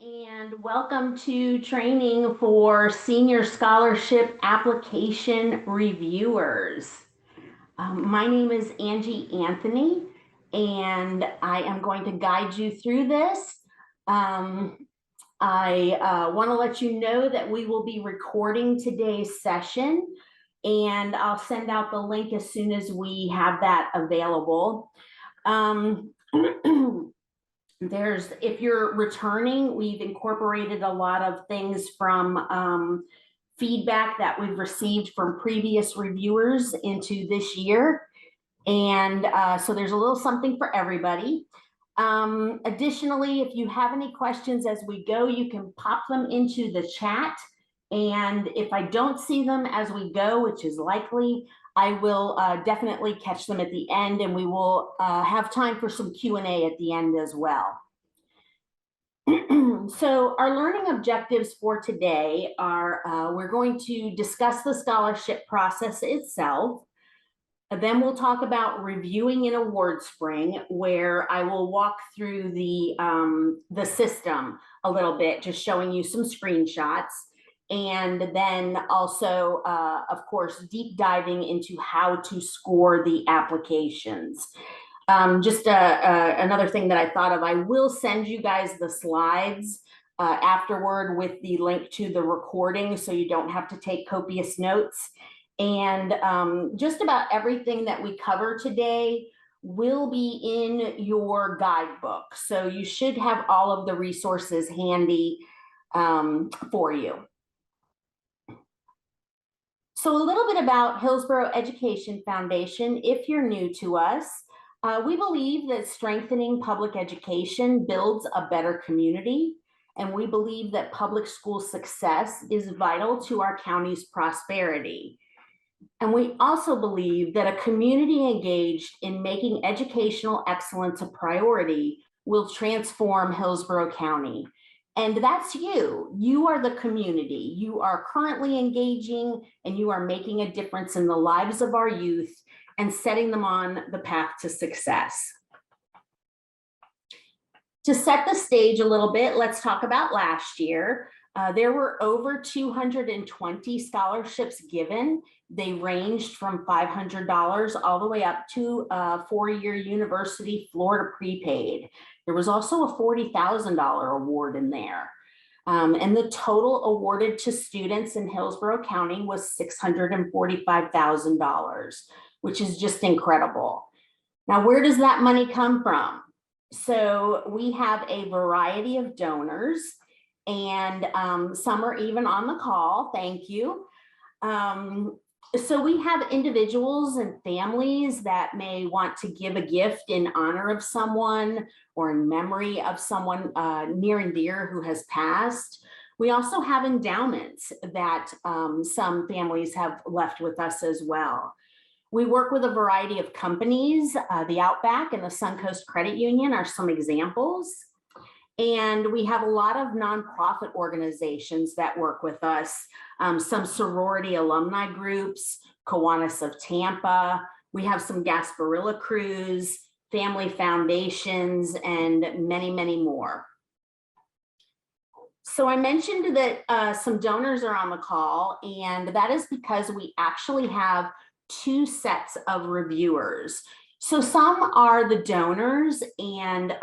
And welcome to training for senior scholarship application reviewers. My name is Angie Anthony, and I am going to guide you through this. I want to let you know that we will be recording today's session, and I'll send out the link as soon as we have that available. If you're returning, we've incorporated a lot of things from feedback that we've received from previous reviewers into this year. And so there's a little something for everybody. Additionally, if you have any questions as we go, you can pop them into the chat. And if I don't see them as we go, which is likely, I will definitely catch them at the end, and we will have time for some Q&A at the end as well. So our learning objectives for today are we're going to discuss the scholarship process itself. Then we'll talk about reviewing an award spring, where I will walk through the system a little bit, just showing you some screenshots. And then also, of course, deep diving into how to score the applications. Just another thing that I thought of, I will send you guys the slides afterward with the link to the recording, so you don't have to take copious notes. And just about everything that we cover today will be in your guidebook. So you should have all of the resources handy for you. So a little bit about Hillsborough Education Foundation. If you're new to us, we believe that strengthening public education builds a better community, and we believe that public school success is vital to our county's prosperity. And we also believe that a community engaged in making educational excellence a priority will transform Hillsborough County. And that's you. You are the community. You are currently engaging, and you are making a difference in the lives of our youth and setting them on the path to success. To set the stage a little bit, let's talk about last year. There were over 220 scholarships given. They ranged from $500 all the way up to a four-year University Florida prepaid. There was also a $40,000 award in there. And the total awarded to students in Hillsborough County was $645,000, which is just incredible. Now, where does that money come from? So we have a variety of donors, and some are even on the call. Thank you. So we have individuals and families that may want to give a gift in honor of someone or in memory of someone near and dear who has passed. We also have endowments that some families have left with us as well. We work with a variety of companies. The Outback and the Suncoast Credit Union are some examples. And we have a lot of nonprofit organizations that work with us, some sorority alumni groups, Kiwanis of Tampa. We have some Gasparilla crews, family foundations, and many, many more. So I mentioned that some donors are on the call, and that is because we actually have two sets of reviewers. So some are the donors, and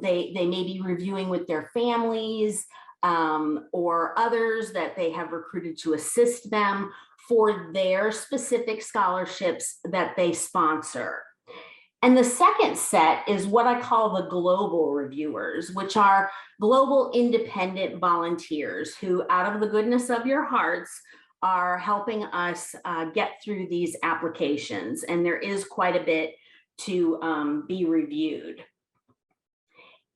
they may be reviewing with their families, or others that they have recruited to assist them for their specific scholarships that they sponsor. And the second set is what I call the global reviewers, which are global independent volunteers who, out of the goodness of your hearts, are helping us get through these applications. And there is quite a bit to be reviewed.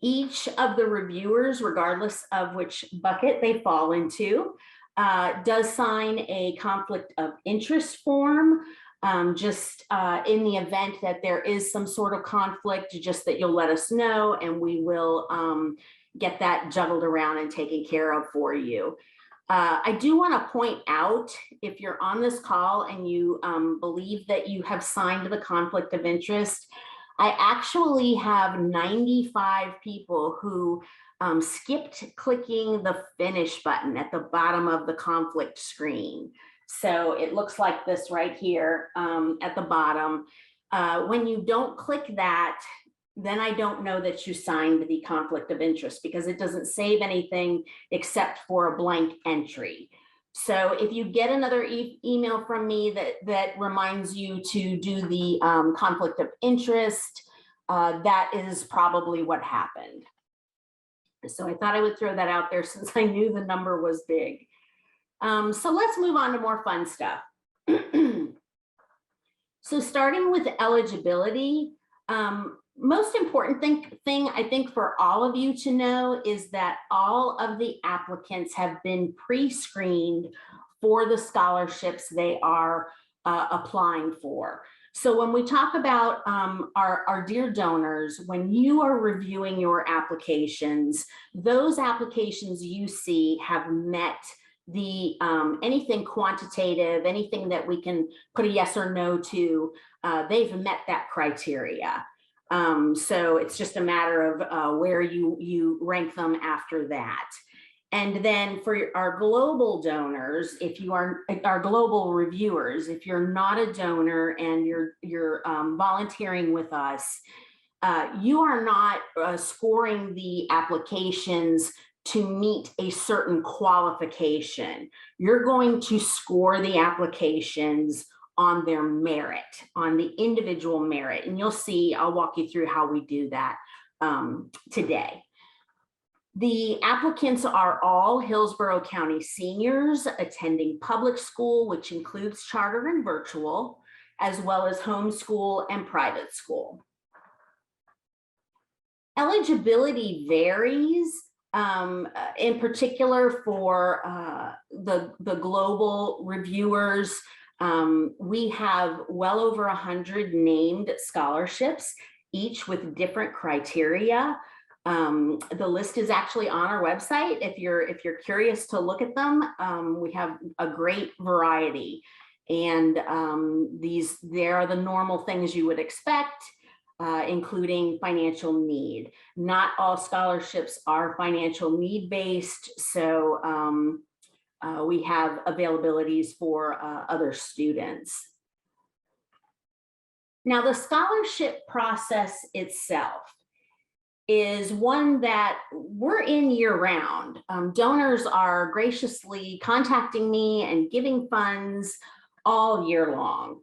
Each of the reviewers, regardless of which bucket they fall into, does sign a conflict of interest form, just in the event that there is some sort of conflict, just that you'll let us know, and we will get that juggled around and taken care of for you. I do want to point out, if you're on this call and you believe that you have signed the conflict of interest, I actually have 95 people who skipped clicking the finish button at the bottom of the conflict screen. So it looks like this right here at the bottom. When you don't click that, then I don't know that you signed the conflict of interest because it doesn't save anything except for a blank entry. So if you get another email from me that reminds you to do the conflict of interest, that is probably what happened. So I thought I would throw that out there since I knew the number was big. So let's move on to more fun stuff. So starting with eligibility, most important thing I think for all of you to know is that all of the applicants have been pre-screened for the scholarships they are applying for. So when we talk about our dear donors, when you are reviewing your applications, those applications you see have met the anything quantitative, anything that we can put a yes or no to, they've met that criteria. So it's just a matter of where you rank them after that. And then for our global donors, if you are our global reviewers, if you're not a donor and you're volunteering with us, you are not scoring the applications to meet a certain qualification. You're going to score the applications on their merit, on the individual merit. And you'll see, I'll walk you through how we do that today. The applicants are all Hillsborough County seniors attending public school, which includes charter and virtual, as well as homeschool and private school. Eligibility varies, in particular for the global reviewers. We have well over 100 named scholarships, each with different criteria. The list is actually on our website. If you're curious to look at them, we have a great variety. And there are the normal things you would expect, including financial need. Not all scholarships are financial need based, so we have availabilities for other students. Now, the scholarship process itself is one that we're in year round. Donors are graciously contacting me and giving funds all year long.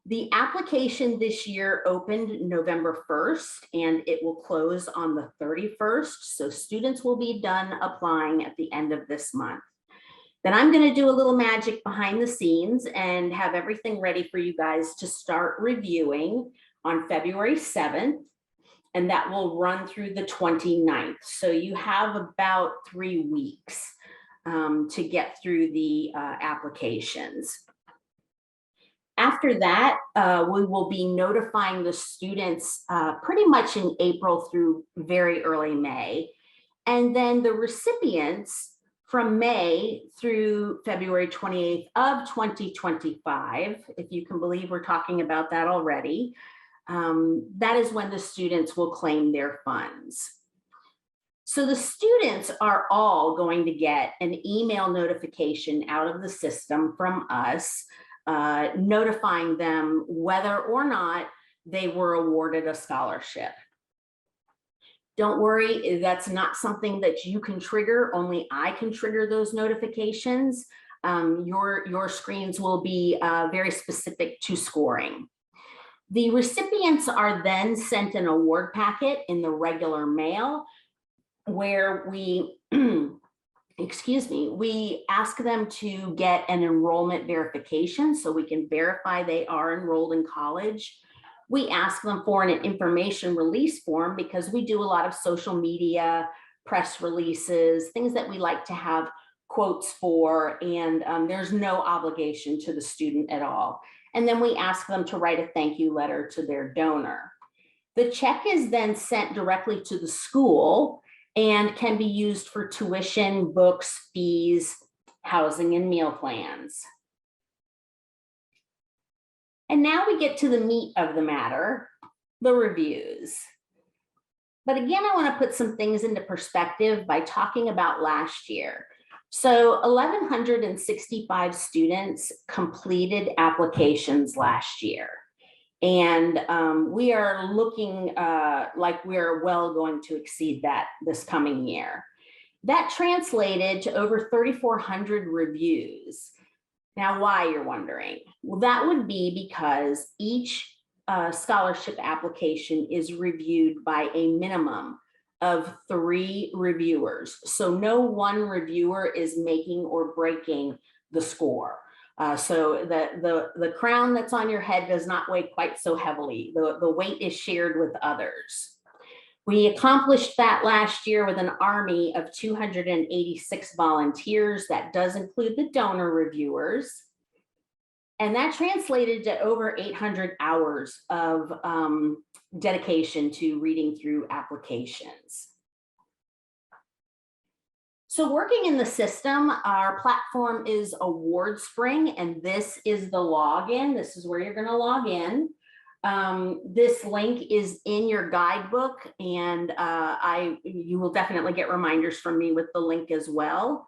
The application this year opened November 1st and it will close on the 31st. So students will be done applying at the end of this month. Then I'm going to do a little magic behind the scenes and have everything ready for you guys to start reviewing on February 7th. And that will run through the 29th. So you have about 3 weeks to get through the applications. After that, we will be notifying the students pretty much in April through very early May. And then the recipients from May through February 28th of 2025, if you can believe we're talking about that already, that is when the students will claim their funds. So the students are all going to get an email notification out of the system from us, notifying them whether or not they were awarded a scholarship. Don't worry, that's not something that you can trigger, only I can trigger those notifications. Your screens will be very specific to scoring. The recipients are then sent an award packet in the regular mail where we, we ask them to get an enrollment verification so we can verify they are enrolled in college. We ask them for an information release form because we do a lot of social media, press releases, things that we like to have quotes for, and there's no obligation to the student at all. And then we ask them to write a thank you letter to their donor. The check is then sent directly to the school and can be used for tuition, books, fees, housing, and meal plans. And now we get to the meat of the matter, the reviews. But again, I want to put some things into perspective by talking about last year. So 1,165 students completed applications last year. And we are looking like we're well going to exceed that this coming year. That translated to over 3,400 reviews. Now, why, you're wondering? Well, that would be because each scholarship application is reviewed by a minimum of 3 reviewers. So no one reviewer is making or breaking the score. So the crown that's on your head does not weigh quite so heavily. The weight is shared with others. We accomplished that last year with an army of 286 volunteers. That does include the donor reviewers. And that translated to over 800 hours of dedication to reading through applications. So working in the system, our platform is AwardSpring, and this is the login. This is where you're going to log in. This link is in your guidebook, and you will definitely get reminders from me with the link as well.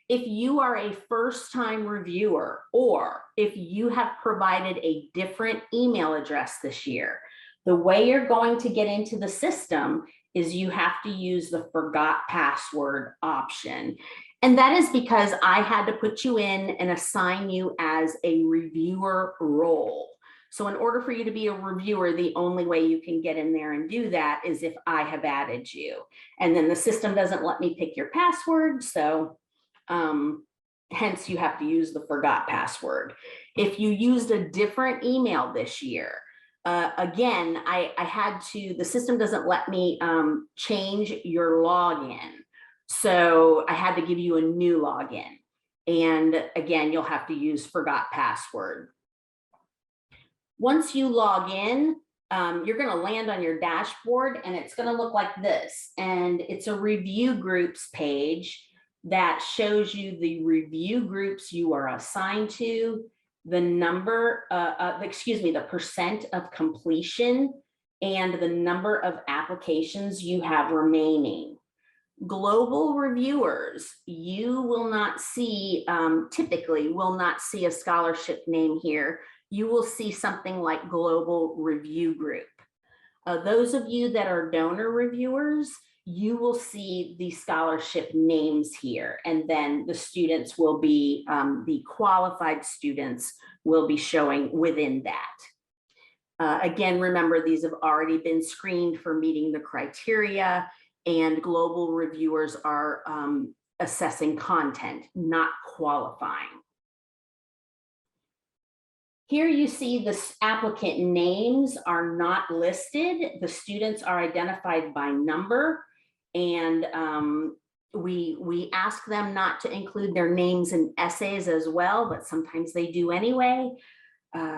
If you are a first-time reviewer, or if you have provided a different email address this year, the way you're going to get into the system is you have to use the forgot password option. And that is because I had to put you in and assign you as a reviewer role. So in order for you to be a reviewer, the only way you can get in there and do that is if I have added you. And then the system doesn't let me pick your password, so hence you have to use the forgot password. If you used a different email this year, again, the system doesn't let me change your login. So I had to give you a new login. And again, you'll have to use forgot password. Once you log in, you're going to land on your dashboard, and it's going to look like this. And it's a review groups page that shows you the review groups you are assigned to, the number, the percent of completion, and the number of applications you have remaining. Global reviewers, you will not see, typically will not see a scholarship name here. You will see something like global review group. Those of you that are donor reviewers, you will see the scholarship names here, and then the students will be, the qualified students will be showing within that. Again, remember, these have already been screened for meeting the criteria, and global reviewers are assessing content, not qualifying. Here you see the applicant names are not listed. The students are identified by number, and we ask them not to include their names in essays as well, but sometimes they do anyway.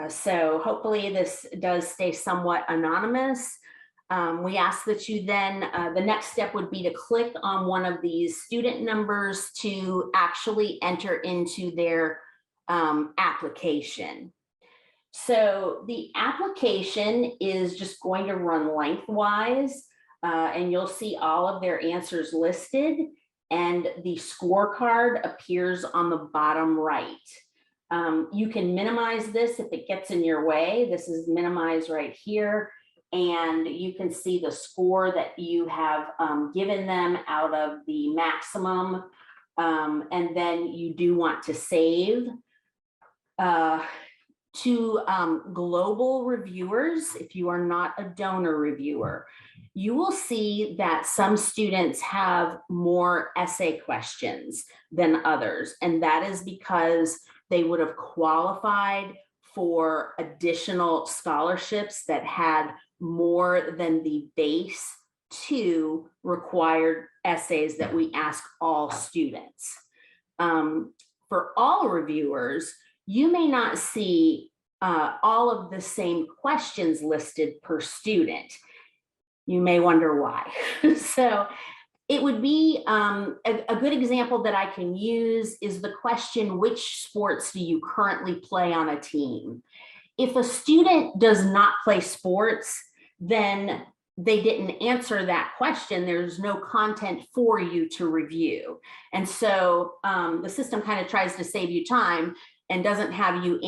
So hopefully this does stay somewhat anonymous. We ask that you then, the next step would be to click on one of these student numbers to actually enter into their application. So the application is just going to run lengthwise, and you'll see all of their answers listed, and the scorecard appears on the bottom right. You can minimize this if it gets in your way. This is minimized right here, and you can see the score that you have given them out of the maximum, and then you do want to save. To global reviewers, if you are not a donor reviewer, you will see that some students have more essay questions than others, and that is because they would have qualified for additional scholarships that had more than the base 2 required essays that we ask all students. For all reviewers, you may not see all of the same questions listed per student. You may wonder why. So it would be a good example that I can use is the question, which sports do you currently play on a team? If a student does not play sports, then they didn't answer that question, there's no content for you to review. And so the system kind of tries to save you time and doesn't have you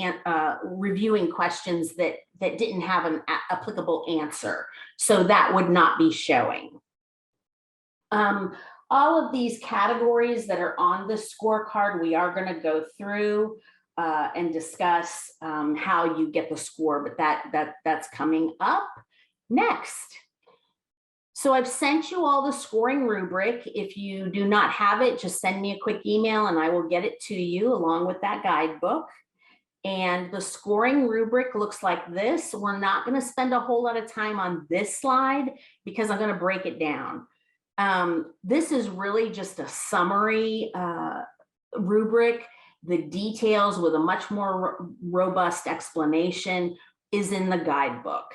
reviewing questions that didn't have an applicable answer. So that would not be showing. All of these categories that are on the scorecard, we are going to go through and discuss how you get the score, but that's coming up next. So I've sent you all the scoring rubric. If you do not have it, just send me a quick email and I will get it to you along with that guidebook. And the scoring rubric looks like this. We're not going to spend a whole lot of time on this slide because I'm going to break it down. This is really just a summary rubric. The details with a much more robust explanation is in the guidebook.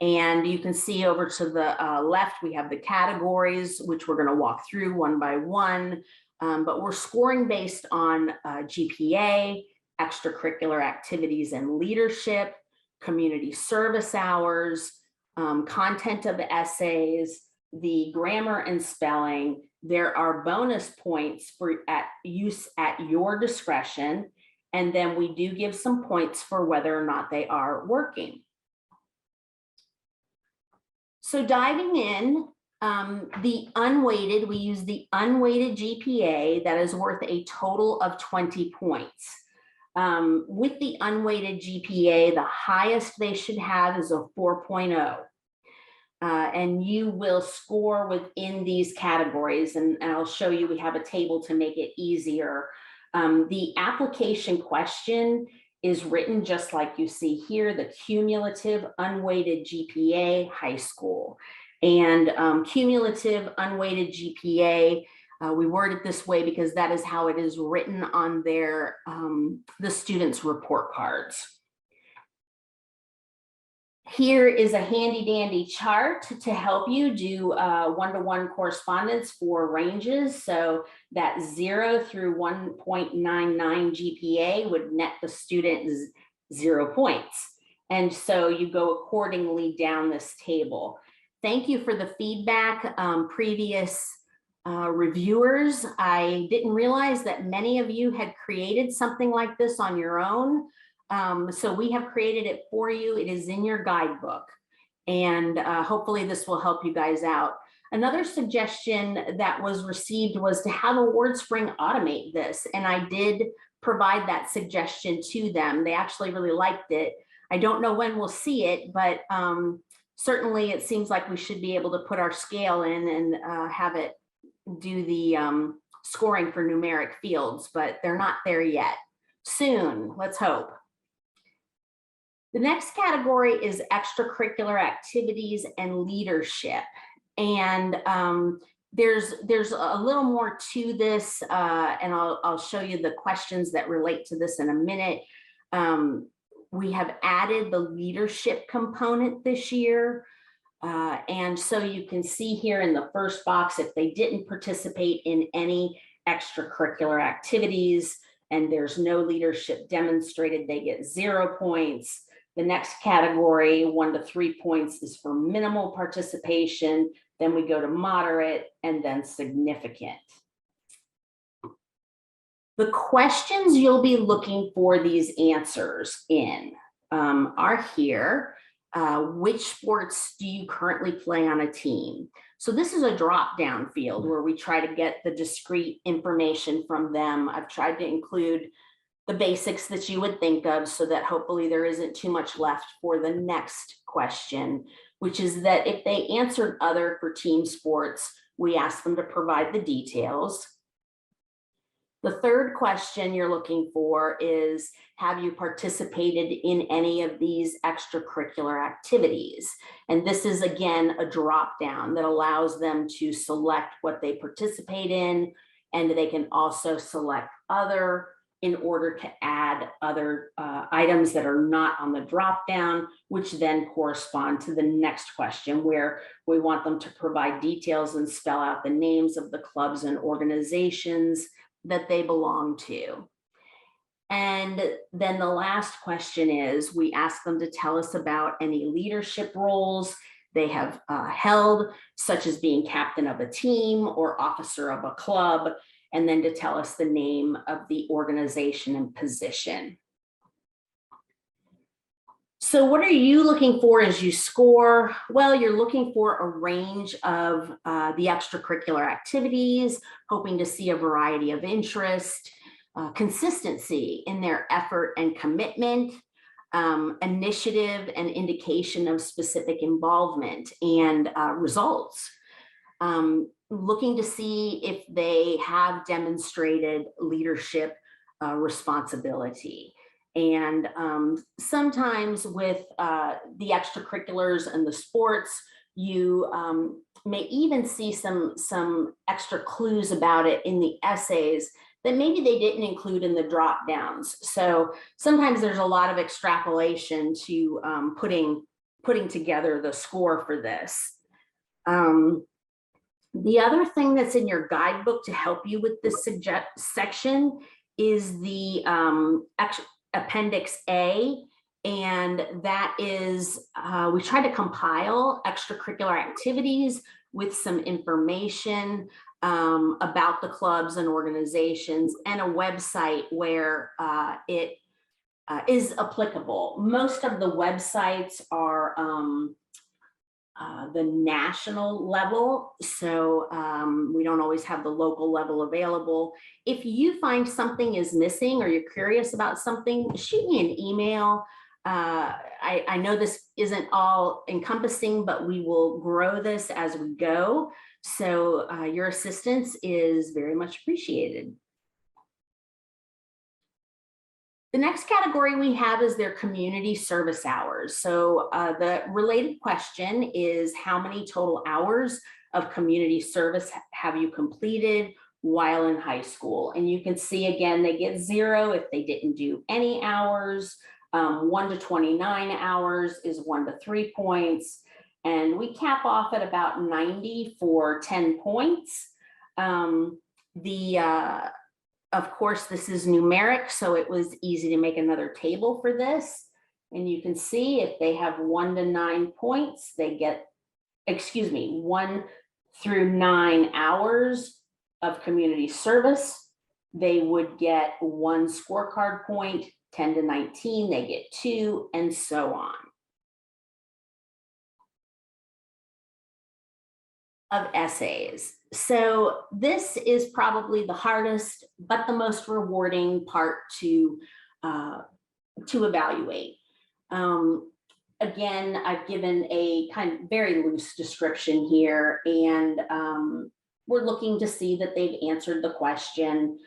And you can see over to the left, we have the categories, which we're going to walk through one by one. But we're scoring based on GPA, extracurricular activities and leadership, community service hours, content of the essays, the grammar and spelling. There are bonus points for use at your discretion. And then we do give some points for whether or not they are working. So diving in, the unweighted, we use the unweighted GPA that is worth a total of 20 points. With the unweighted GPA, the highest they should have is a 4.0. And you will score within these categories. And I'll show you, we have a table to make it easier. The application question is written just like you see here, the cumulative unweighted GPA high school. And cumulative unweighted GPA, we word it this way because that is how it is written on their the students' report cards. Here is a handy dandy chart to help you do one-to-one correspondence for ranges. So that 0 through 1.99 GPA would net the student 0 points. And so you go accordingly down this table. Thank you for the feedback, previous reviewers. I didn't realize that many of you had created something like this on your own. So we have created it for you. It is in your guidebook, and hopefully this will help you guys out. Another suggestion that was received was to have a WordSpring automate this, and I did provide that suggestion to them. They actually really liked it. I don't know when we'll see it, but certainly it seems like we should be able to put our scale in and have it do the scoring for numeric fields, but they're not there yet. Soon, let's hope. The next category is extracurricular activities and leadership. And there's a little more to this, and I'll show you the questions that relate to this in a minute. We have added the leadership component this year. And so you can see here in the first box, if they didn't participate in any extracurricular activities and there's no leadership demonstrated, they get 0 points. The next category, 1 to 3 points, is for minimal participation. Then we go to moderate and then significant. The questions you'll be looking for these answers in are here. Which sports do you currently play on a team? So this is a drop-down field where we try to get the discrete information from them. I've tried to include the basics that you would think of so that hopefully there isn't too much left for the next question, which is that if they answered other for team sports, we ask them to provide the details. The third question you're looking for is, have you participated in any of these extracurricular activities? And this is, again, a drop down that allows them to select what they participate in, and they can also select other in order to add other items that are not on the drop down, which then correspond to the next question, where we want them to provide details and spell out the names of the clubs and organizations that they belong to. And then the last question is, we ask them to tell us about any leadership roles they have held, such as being captain of a team or officer of a club, and then to tell us the name of the organization and position. So what are you looking for as you score? Well, you're looking for a range of the extracurricular activities, hoping to see a variety of interest, consistency in their effort and commitment, initiative and indication of specific involvement and results. Looking to see if they have demonstrated leadership responsibility. And sometimes with the extracurriculars and the sports, you may even see some extra clues about it in the essays that maybe they didn't include in the drop downs. So sometimes there's a lot of extrapolation to putting together the score for this. The other thing that's in your guidebook to help you with this section is the Appendix A, and that is, we try to compile extracurricular activities with some information about the clubs and organizations and a website where it is applicable. Most of the websites are the national level, so we don't always have the local level available. If you find something is missing or you're curious about something, shoot me an email. I know this isn't all encompassing, but we will grow this as we go. So your assistance is very much appreciated. The next category we have is their community service hours. So the related question is, how many total hours of community service have you completed while in high school? And you can see again, they get 0 if they didn't do any hours. 1 to 29 hours is 1 to 3 points. And we cap off at about 90 for 10 points. Of course, this is numeric, so it was easy to make another table for this. And you can see if they have 1 to 9 points, they get, 1 through 9 hours of community service, they would get 1 scorecard point. 10 to 19, they get 2, and so on. Of essays. So this is probably the hardest, but the most rewarding part to evaluate. Again, I've given a kind of very loose description here, and we're looking to see that they've answered the question,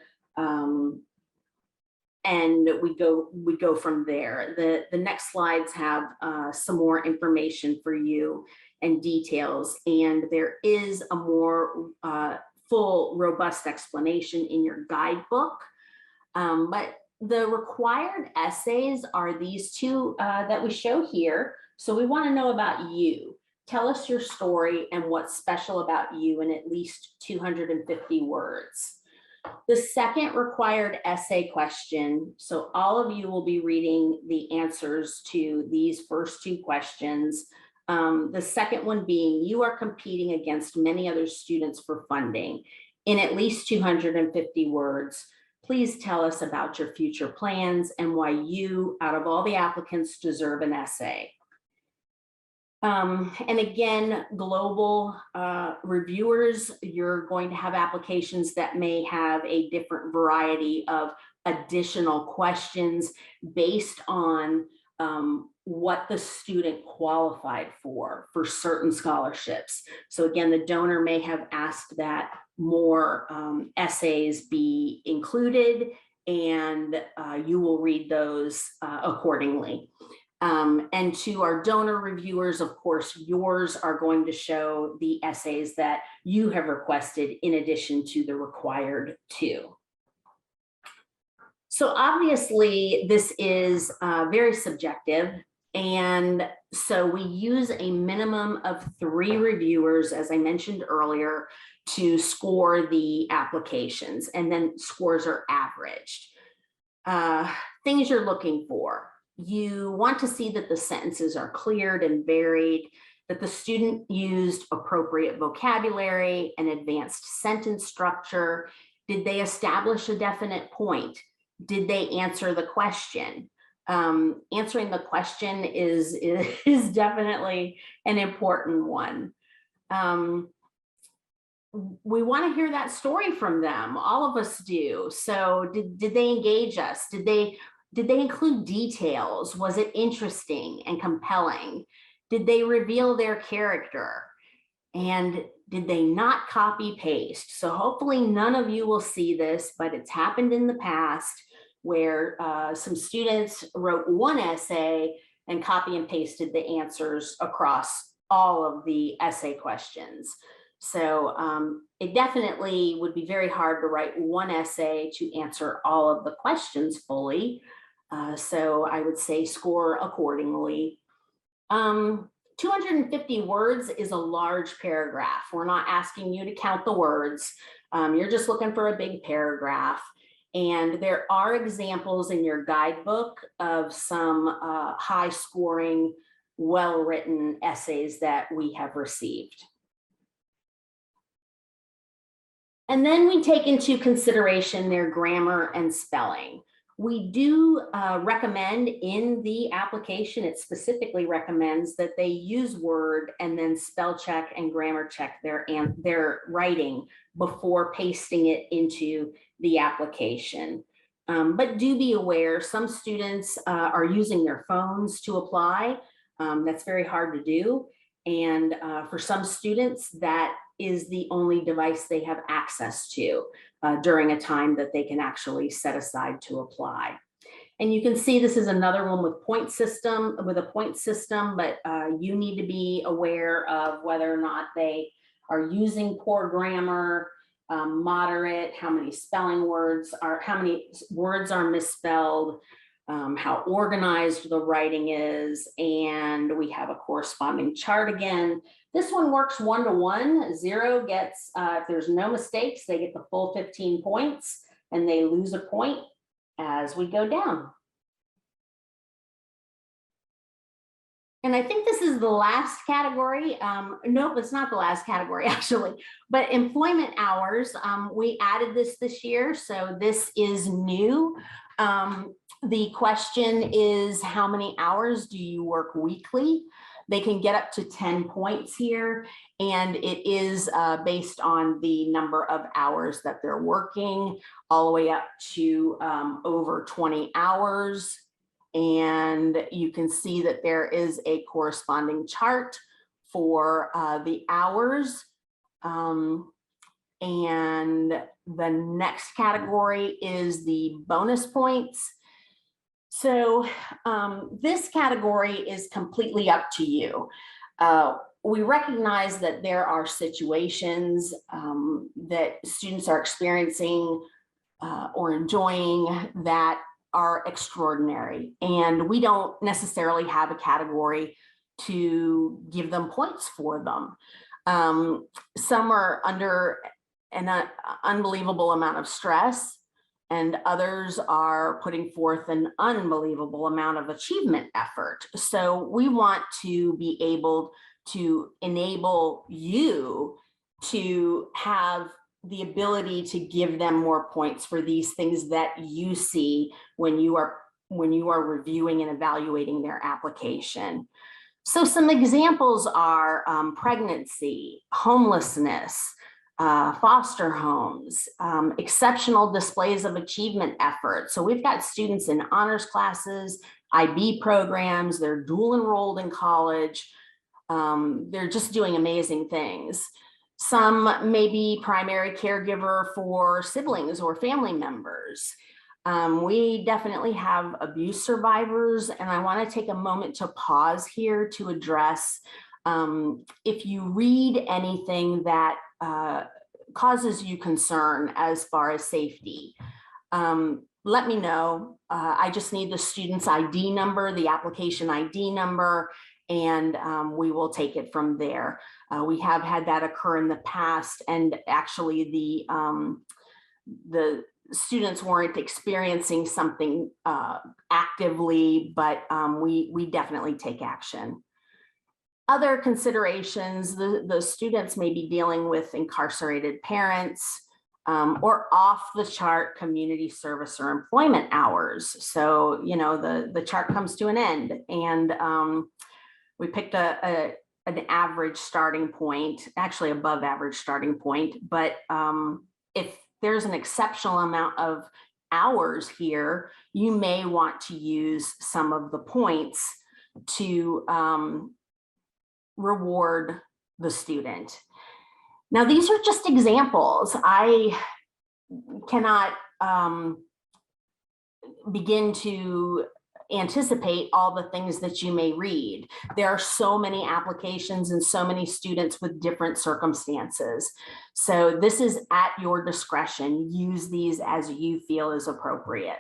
and we go from there. The next slides have some more information for you and details, and there is a more full, robust explanation in your guidebook. But the required essays are these two that we show here. So we want to know about you. Tell us your story and what's special about you in at least 250 words. The second required essay question, so all of you will be reading the answers to these first 2 questions. The second one being, you are competing against many other students for funding in at least 250 words. Please tell us about your future plans and why you, out of all the applicants, deserve an essay. And again, global reviewers, you're going to have applications that may have a different variety of additional questions based on what the student qualified for certain scholarships. So again, the donor may have asked that more essays be included, and you will read those accordingly. And to our donor reviewers, of course, yours are going to show the essays that you have requested in addition to the required 2. So obviously this is very subjective. And so we use a minimum of 3 reviewers, as I mentioned earlier, to score the applications, and then scores are averaged. Things you're looking for. You want to see that the sentences are cleared and varied, that the student used appropriate vocabulary and advanced sentence structure. Did they establish a definite point? Did they answer the question? Answering the question is definitely an important one. We want to hear that story from them. All of us do. So did they engage us? Did they include details? Was it interesting and compelling? Did they reveal their character? And did they not copy paste? So hopefully none of you will see this, but it's happened in the past where some students wrote one essay and copy and pasted the answers across all of the essay questions. So it definitely would be very hard to write one essay to answer all of the questions fully. So I would say score accordingly. 250 words is a large paragraph. We're not asking you to count the words. You're just looking for a big paragraph. And there are examples in your guidebook of some high scoring, well-written essays that we have received. And then we take into consideration their grammar and spelling. We do recommend in the application, it specifically recommends that they use Word and then spell check and grammar check their writing before pasting it into the application. But do be aware, some students are using their phones to apply. That's very hard to do. And for some students, that is the only device they have access to during a time that they can actually set aside to apply. And you can see this is another one with a point system, but you need to be aware of whether or not they are using poor grammar, moderate, how many words are misspelled, how organized the writing is, and we have a corresponding chart again. This one works 1-to-1. 0 gets, if there's no mistakes, they get the full 15 points, and they lose a point as we go down. And I think this is the last category. Nope, it's not the last category actually, but employment hours. We added this year, so this is new. The question is, how many hours do you work weekly? They can get up to 10 points here, and it is based on the number of hours that they're working, all the way up to over 20 hours. And you can see that there is a corresponding chart for the hours. And the next category is the bonus points. So this category is completely up to you. We recognize that there are situations that students are experiencing or enjoying that are extraordinary, and we don't necessarily have a category to give them points for them. Some are under an unbelievable amount of stress, and others are putting forth an unbelievable amount of achievement effort. So we want to be able to enable you to have the ability to give them more points for these things that you see when you are reviewing and evaluating their application. So some examples are pregnancy, homelessness, foster homes, exceptional displays of achievement effort. So we've got students in honors classes, IB programs, they're dual enrolled in college. They're just doing amazing things. Some may be primary caregiver for siblings or family members. We definitely have abuse survivors, and I want to take a moment to pause here to address if you read anything that causes you concern as far as safety. Let me know. I just need the student's ID number, the application ID number, and we will take it from there. We have had that occur in the past, and actually the students weren't experiencing something actively, but we definitely take action. Other considerations, the students may be dealing with incarcerated parents or off the chart community service or employment hours. So, you know, the chart comes to an end, and we picked an average starting point, actually above average starting point. But if there's an exceptional amount of hours here, you may want to use some of the points to reward the student. Now, these are just examples. I cannot begin to anticipate all the things that you may read. There are so many applications and so many students with different circumstances. So this is at your discretion. Use these as you feel is appropriate.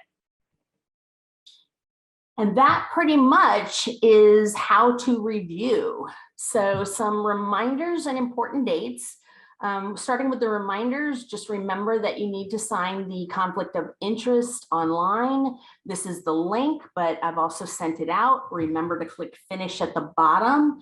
And that pretty much is how to review. So some reminders and important dates. Starting with the reminders, just remember that you need to sign the conflict of interest online. This is the link, but I've also sent it out. Remember to click finish at the bottom.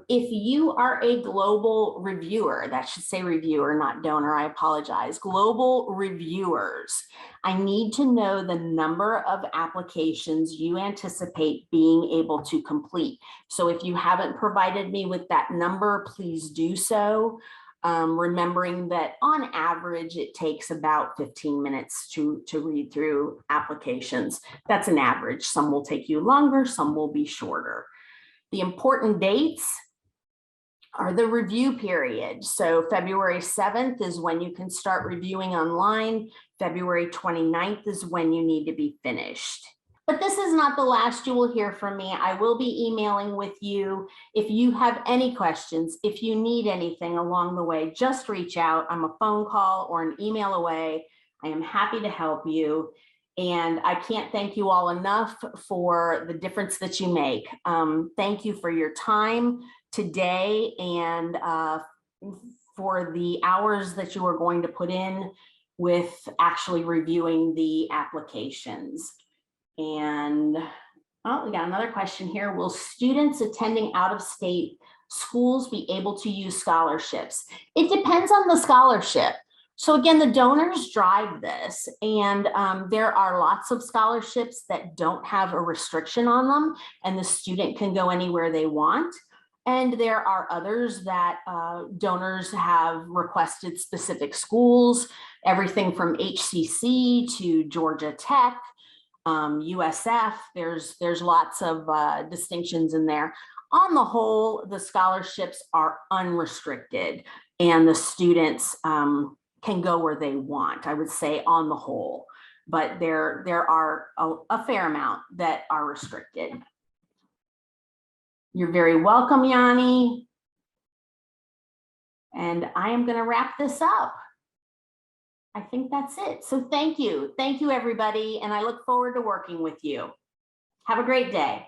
If you are a global reviewer, that should say reviewer, not donor, I apologize. Global reviewers, I need to know the number of applications you anticipate being able to complete. So if you haven't provided me with that number, please do so. Remembering that on average, it takes about 15 minutes to read through applications. That's an average. Some will take you longer, some will be shorter. The important dates are the review period. So February 7th is when you can start reviewing online. February 29th is when you need to be finished. But this is not the last you will hear from me. I will be emailing with you. If you have any questions, if you need anything along the way, just reach out. I'm a phone call or an email away. I am happy to help you. And I can't thank you all enough for the difference that you make. Thank you for your time today and for the hours that you are going to put in with actually reviewing the applications. And oh, we got another question here. Will students attending out-of-state schools be able to use scholarships? It depends on the scholarship. So again, the donors drive this, and there are lots of scholarships that don't have a restriction on them, and the student can go anywhere they want. And there are others that donors have requested specific schools, everything from HCC to Georgia Tech, USF, there's lots of distinctions in there. On the whole, the scholarships are unrestricted and the students can go where they want, I would say on the whole, but there are a fair amount that are restricted. You're very welcome, Yanni. And I am going to wrap this up. I think that's it. So thank you. Thank you, everybody. And I look forward to working with you. Have a great day.